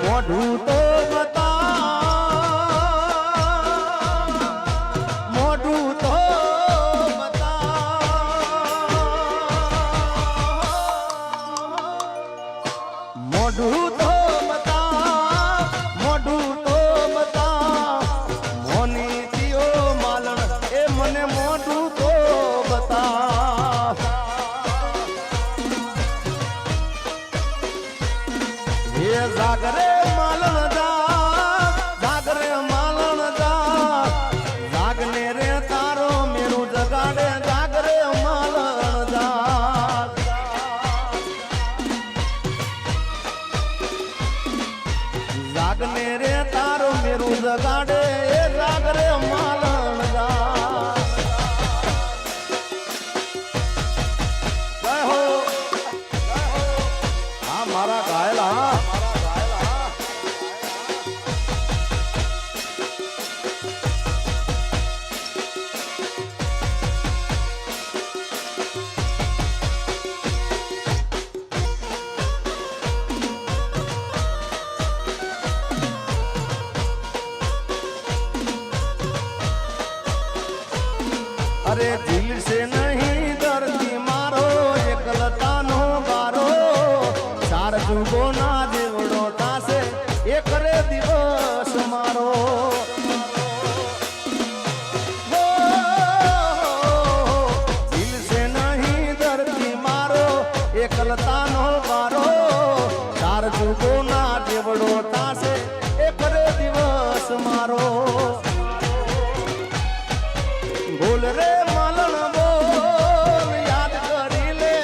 મોઢું તો બતા મોઢું તો બતા મોઢું તો બતા મોઢું તો બતા મોની થયો માલણ એ મને મોઢું તો બતા એ જાગરે માલણ જાગરે માલણ જાગને રે તારો મેરું જગાડે જાગરે માલણ જાગને રે તારો મેરું જગાડે એ જાગરે માલણ જય હો હા મારા ગાયલા अरे दिल से नहीं डरती मारो एकलता नो बारो चार जुगो ना देवड़ो तासे एक रे दिवस मारो दिल से नहीं डरती मारो एकलता नो बारो चार जुगो ना देवड़ो तासे एक रे दिवस मारो बोल रे मालण बोल याद करी ले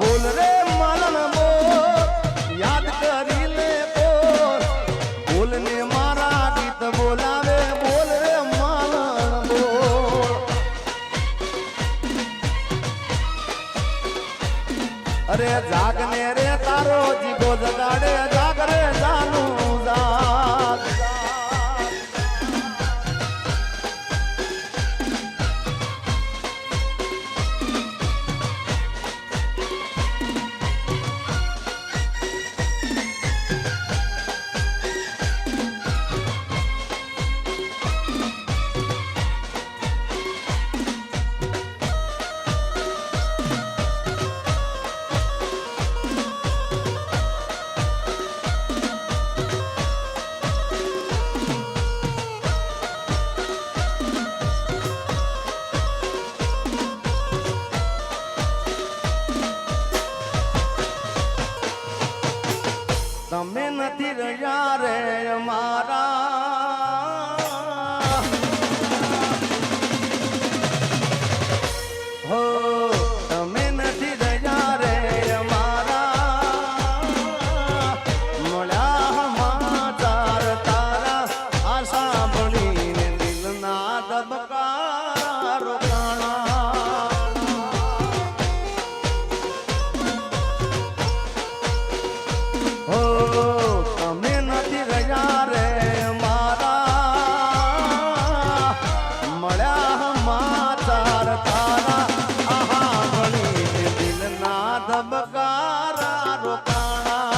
बोल रे मालण बोल याद करी ले बोल ने मारा गीत बोलावे बोल रे मालण बोल अरे जागने रे तारो जीगो जगाड़े जागरे जानू जाग તમે નથી રહ્યા રે અમારા હો તમે નથી રહ્યા રે અમારા મળ્યા સમાચાર તારા આ સાંભળીને દિલના ધબકારા રોકાણા હો તમે નથી રહ્યા રે મારા મળ્યા સમાચાર તારા આહા ભણીને દિલના ધબકારા રોકાણા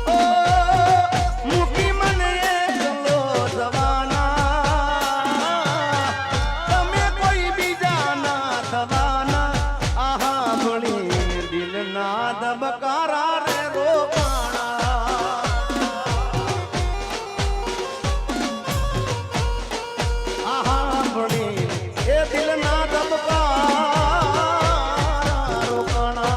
ઓ મૂકી મને એકલો જવાના તમે કોઈ બીજા ના થવાના આહા ભણીને દિલના ધબકારા રે રોકાણા આહા ભણીને એ દિલના ધબકારા રોકાણા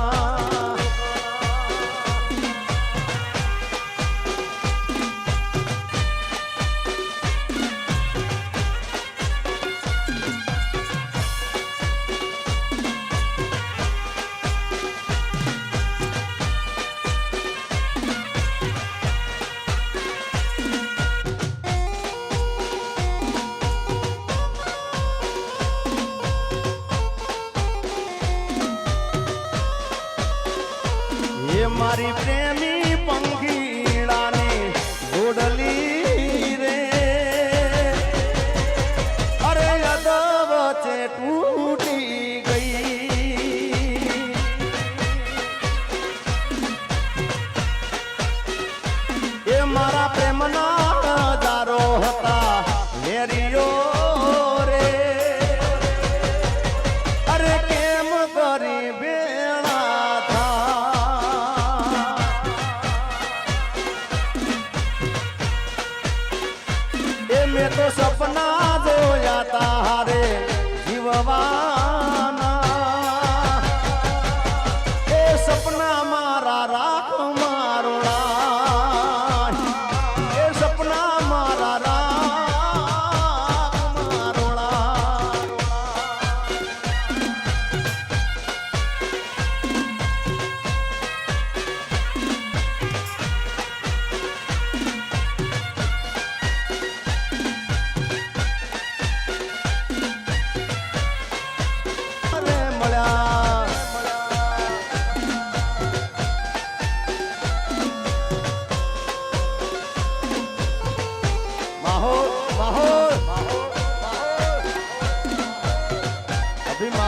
એ મારી પ્રેમી પંખીડાની જોડલી રે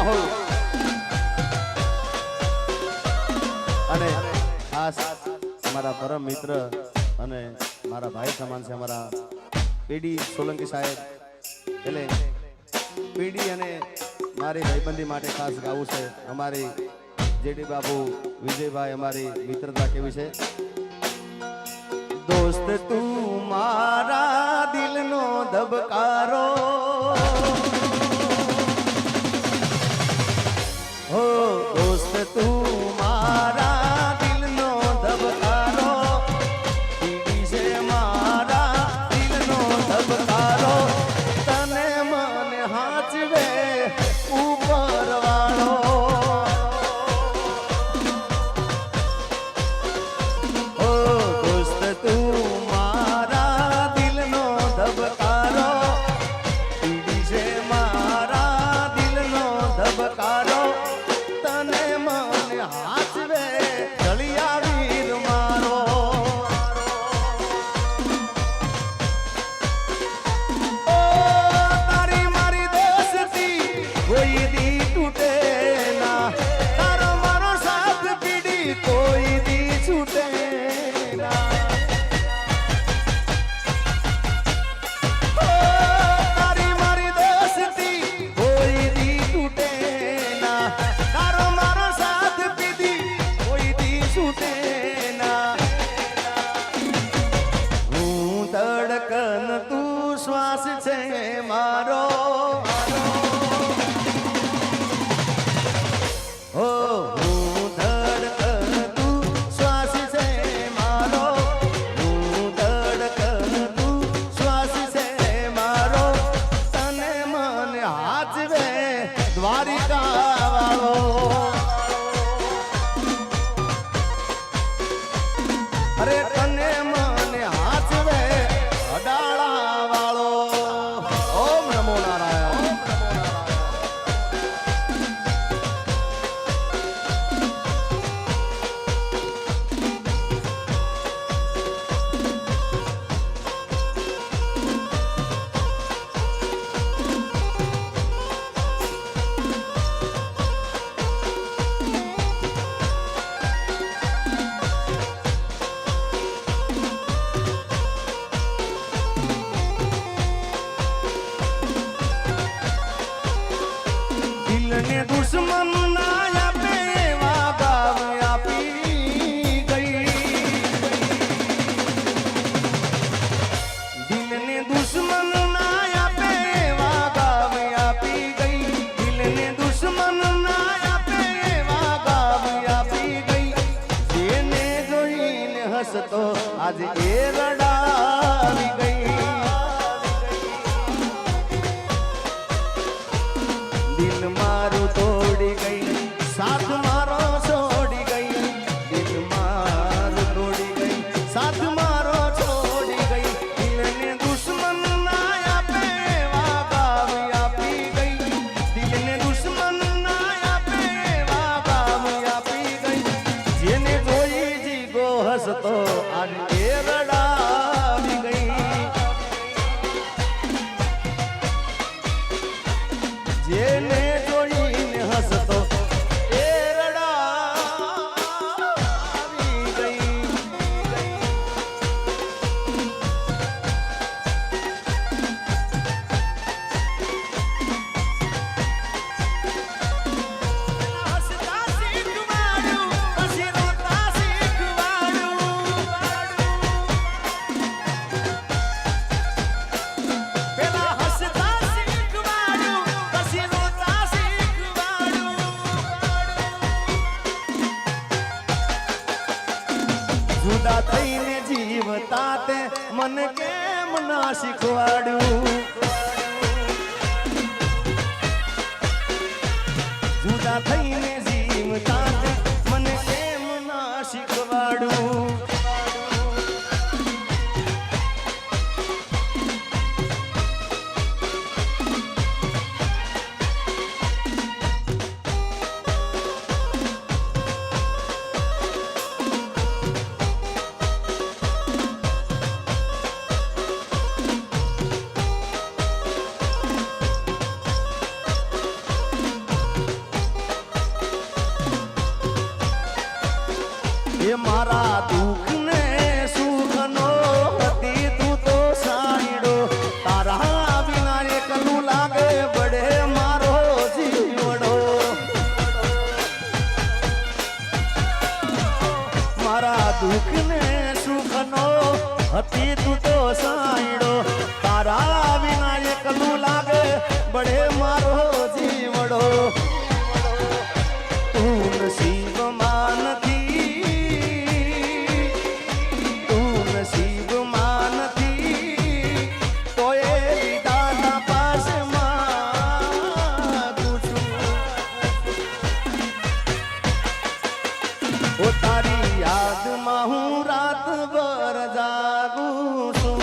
માહોલ અને ખાસ અમારા પરમ મિત્ર અને મારા ભાઈ સમાન છે અમારા પીડી સોલંકી સાહેબ, એટલે પીડી અને મારી ભાઈબંધી માટે ખાસ ગાવું છે. અમારી જેડી બાબુ વિજયભાઈ અમારી મિત્રતા કેવી છે. દોસ્ત તું મારા દિલનો ધબકારો, હો દોસ્ત તું મારા દિલનો ધબકારો, પીડી છે મારા દિલનો ધબકારો, તને મને હાચવે ઉપર વાળો. ઓ દોસ્ત તું મારા દિલનો ધબકારો, પીડી છે મારા દિલનો ધબકારો, તને મને હાચવે ઢળિયા વીર મારો. ઓ તારી મારી દોસ્તી કોઈ દી તૂટે ના, તારો મારો સાથ પીડી કોઈ દી છૂટે ના. ઓ તારી મારી દોસ્તી કોઈ દી તૂટે ના, તારો મારો સાથ પીડી કોઈ દી છૂટે ના. હું ધડકન તું શ્વાસ છે મારો, હો હું ધડકન તું શ્વાસ છે મારો, હું ધડકન તું શ્વાસ છે મારો, તને મને હાચવે દ્વારિકા વાળો. અરે તને મને હાચવે અડાળા વાળો. ઓમ નમો નારાયણ. દિલને દુશ્મન ના આપે એવા ગાવ આપી ગઈ, દિલને દુશ્મન ના આપે એવા ગાવ આપી ગઈ, દિલને દુશ્મન ના આપે એવા ગાવ આપી ગઈ. જેને જોઈને હસતો આજે એ રડાવી ગઈ. દિલ મારું તોડી ગઈ, સાથ મારો છોડી ગઈ, દિલ મારું તોડી ગઈ, સાથ મારો છોડી ગઈ. દિલને દુશ્મન ના આપે એવા ગાવ આપી ગઈ, દિલને દુશ્મન ના આપે એવા ગાવ આપી ગઈ. જેને જોઈ જીગો હસતો આજે એ રડાવી ગઈ. જેને જોઈને હસતો એ રડાવી ગઈ. હસતા શીખવાડ્યું, પછી રોતા શીખવાડ્યું, પેલા હસતા શીખવાડ્યું, પછી રોતા શીખવાડ્યું. જુદા થઈને જીવતા તે મને કેમ ના શીખવાડ્યું, જુદા થઈને જીવતા તે મને કેમ ના શીખવાડ્યું. એ મારા દુઃખ ને સુખ નો હતી તું તો સાઈડો તારા વિના એકલું લાગે બડે મારો જીવડો મારા દુઃખ ને સુખ નો હતી તું તો સાઈડો તારા વિના એકલું લાગે બડે મારો જીવડો તું નસીબમાં નથી તું નસીબમાં નથી તોય દાદા પાસે માંગુ છું ઓ તારી યાદમાં હું રાતભર જાગું છું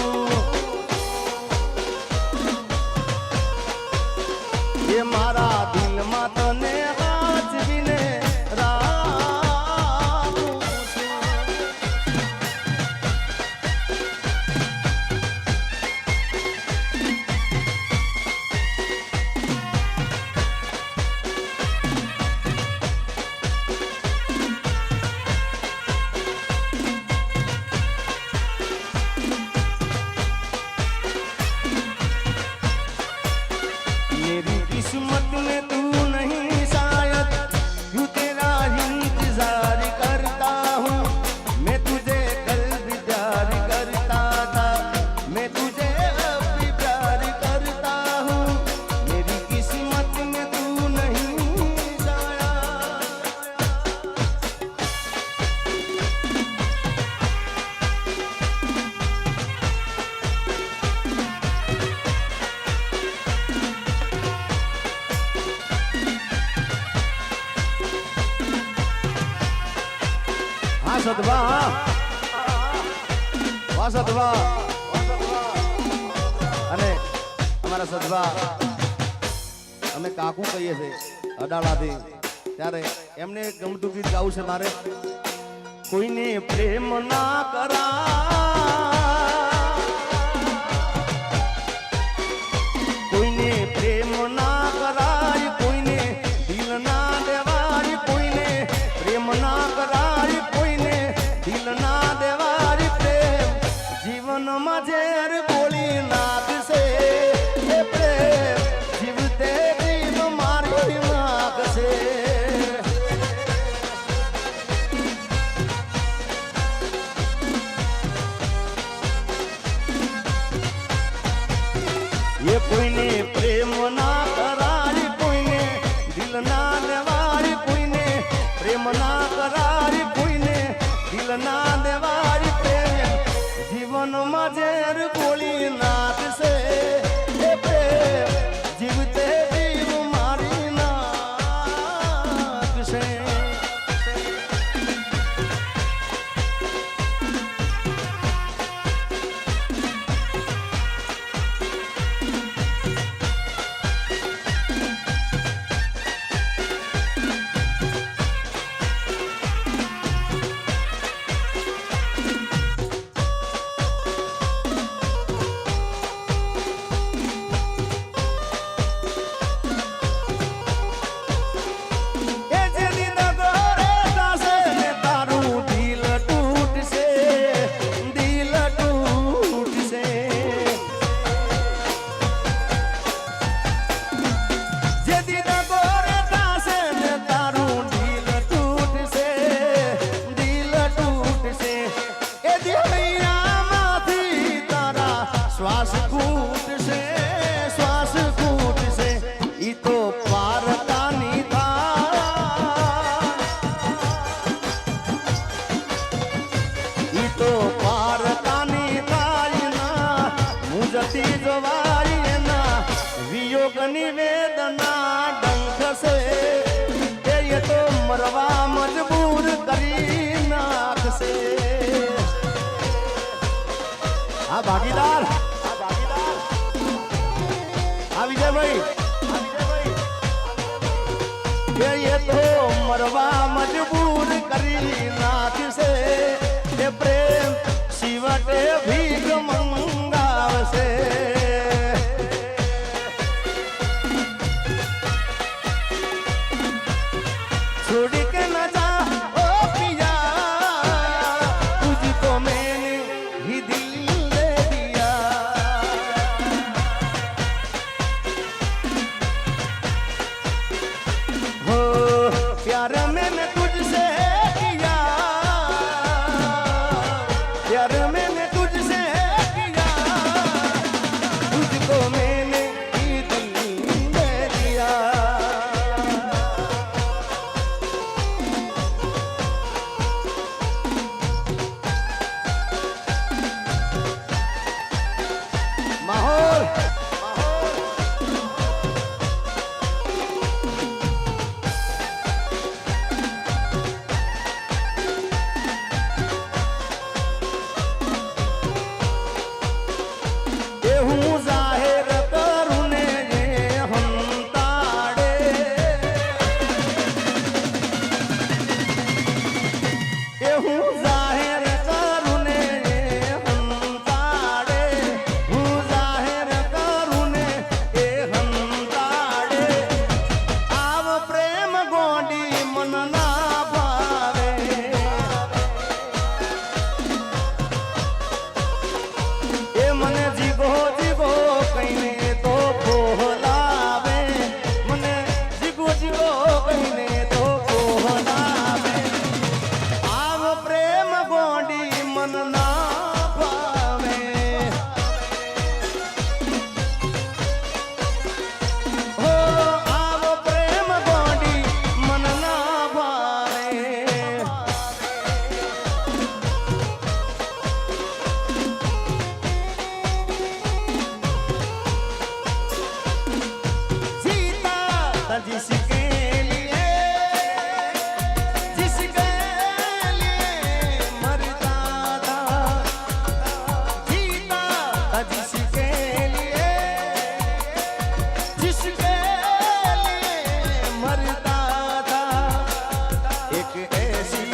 એ મારા દિલમાં તને હાજવીને રાખું છું मेरी किस्मत में तू नहीं शायद यूं तेरा इंतजार करता हूँ मैं तुझे कल भी प्यार करता था मैं तुझे अब भी प्यार करता हूँ मेरी किस्मत में तू नहीं शायद સદવા વાહ સદવા અને અમારા સદવા અમે કાકુ કહીએ છીએ અડાળાથી ત્યારે એમને ગમતું ગીત ગાવું છે મારે કોઈને પ્રેમ ના કરા કોઈને પ્રેમ ના કરાય કોઈને દિલ ના દેવાય કોઈને પ્રેમ ના કરાય દિલ ના દેવારી પ્રેમ જીવનમાં ઝેર ગોળી નાખશે એ પ્રેમ જીવતે જીવ મારી નાખશે એ કોઈને પ્રેમ ના કરાય કોઈને દિલ ના દેવાય કોઈને પ્રેમ ના કરાય કોઈને દિલ ના દેવાય પ્રેમ જીવનમાં ઝેર ગોળી નાખશે એ પ્રેમ જીવતે જીવ મારી નાખશે શ્વાસ ખૂટશે ઈ તો પારતાની ઈ તો પારતાની તાઈના મુજતી જવાય ના વિયોગની વેદના ડંખશે એ તો મરવા મજબૂર કરી નાખશે આ ભાગીદાર વિજયભાઈ એ તો મરવા મજબૂર કરી નાખશે એ પ્રેમ શિવટે ભીખ મંગાવશે છોડી કે ન જા ઓ પિયા जिसके लिए मरता था एक ऐसी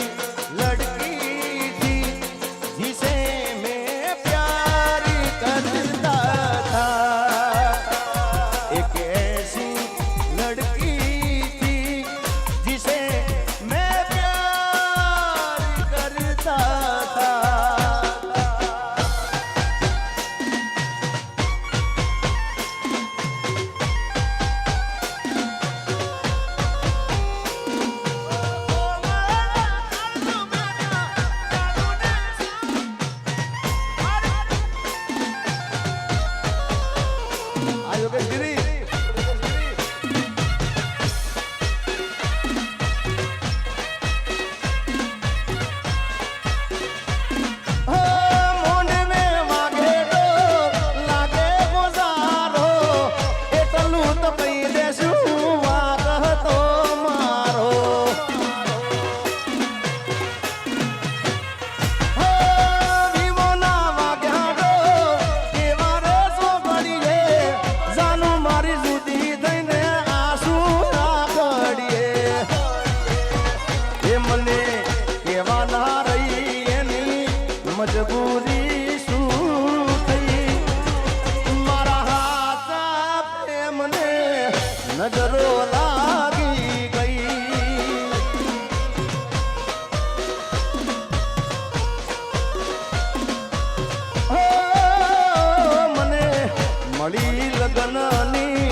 लड़की थी जिसे मैं प्यार करता था एक ऐसी लड़की थी जिसे मैं प्यार करता था મજબૂરી શું થઈ મારા હાથ પ્રેમને નજરો લાગી ગઈ મને મળી લગ્નની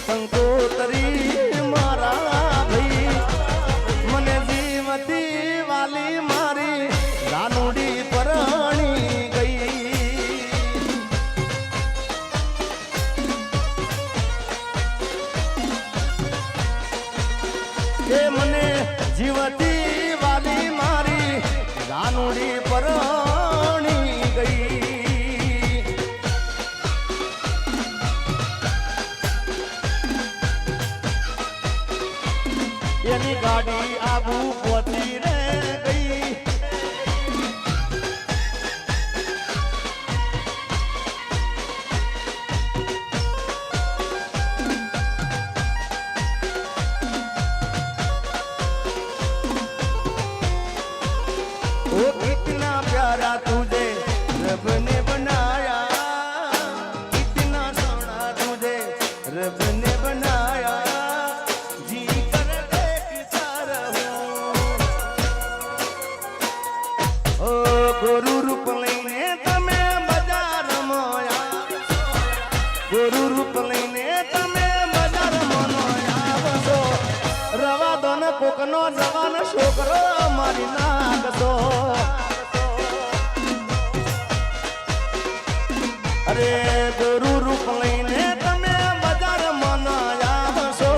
કંકોતરી મારા ભાઈ મને જીવતી વાલી મારી રાનુડી પરણી ગઈ એ મને જીવતી વાલી મારી રાનુડી પરણી ગઈ એની ગાડી આબુ પહોંચી રે ગઈ ओ कितना प्यारा तुझे रब ने बनाया कितना सोना तुझे रब ने बनाया जी कर देखता रहूं ओ गोरु रूप लઈને તમે બજારમાં गोरु रूप લઈને તમે બજારમાં આવશો રવા દો ને કોકનો જવાન છોકરો મારી નાખશો અરે ગુરુ રૂપ લઈને તમે બજારમાં આવશો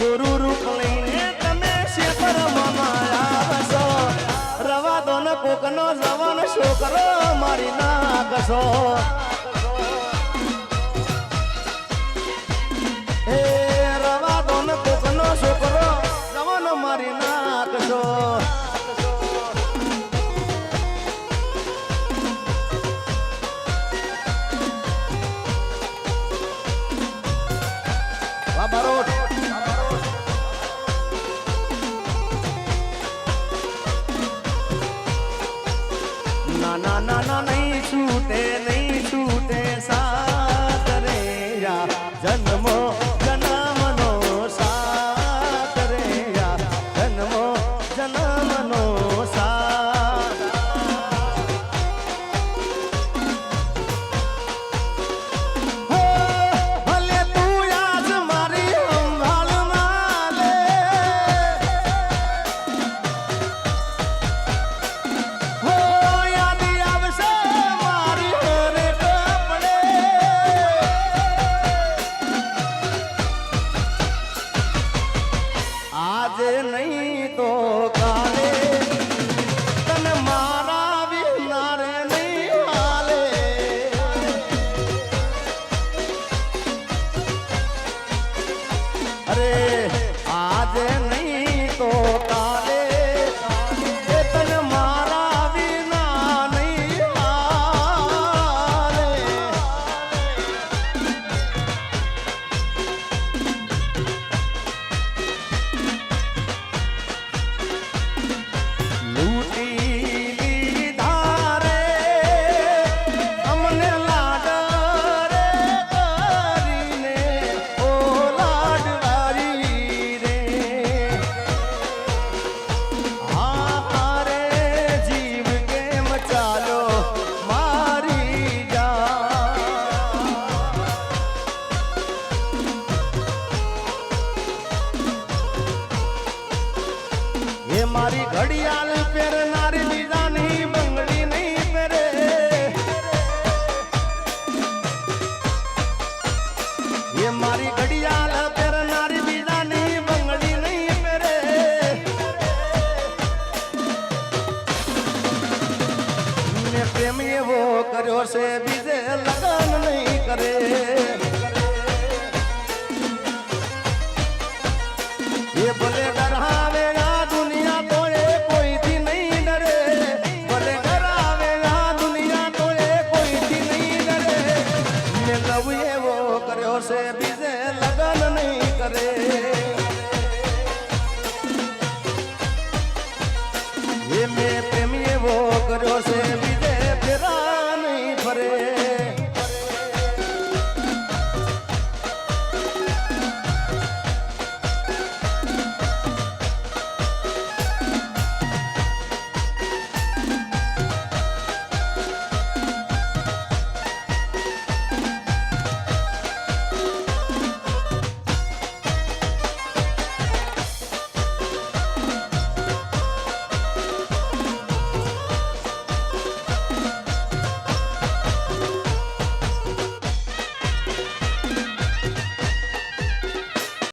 ગુરુ રૂપ લઈને તમે શેતરમાં આવશો રવા દો ને કોકનો જવાન છોકરો મારી નાખશો એ રવા દો ને કોકનો છોકરો જવાન મારી નાખશો બારોટ ના ના ના ના નહીં છૂટે સાથ રે યા જન્મો જન્મનો સાથ રે યા જન્મો જન્મનો સાથ ભલે તું યાદ મારી સંભાળ માં લે હો યાદ આવશે મારી હરે કપડે આજે નહીં તો કાલે તને મારા વિના રે નહીં હાલે અરે આજે નહીં તો કાલે એ તને મારા વિના નહીં હાલે મારી ઘડિયાળ પહેરનારી બીજાની બંગડી નહીં પહેરે એ મારી ઘડિયાળ પહેરનારી બીજાની બંગડી નહીં પહેરે ને પ્રેમ એવો કર્યો છે બીજે લગન નહીં કરે એ ભલે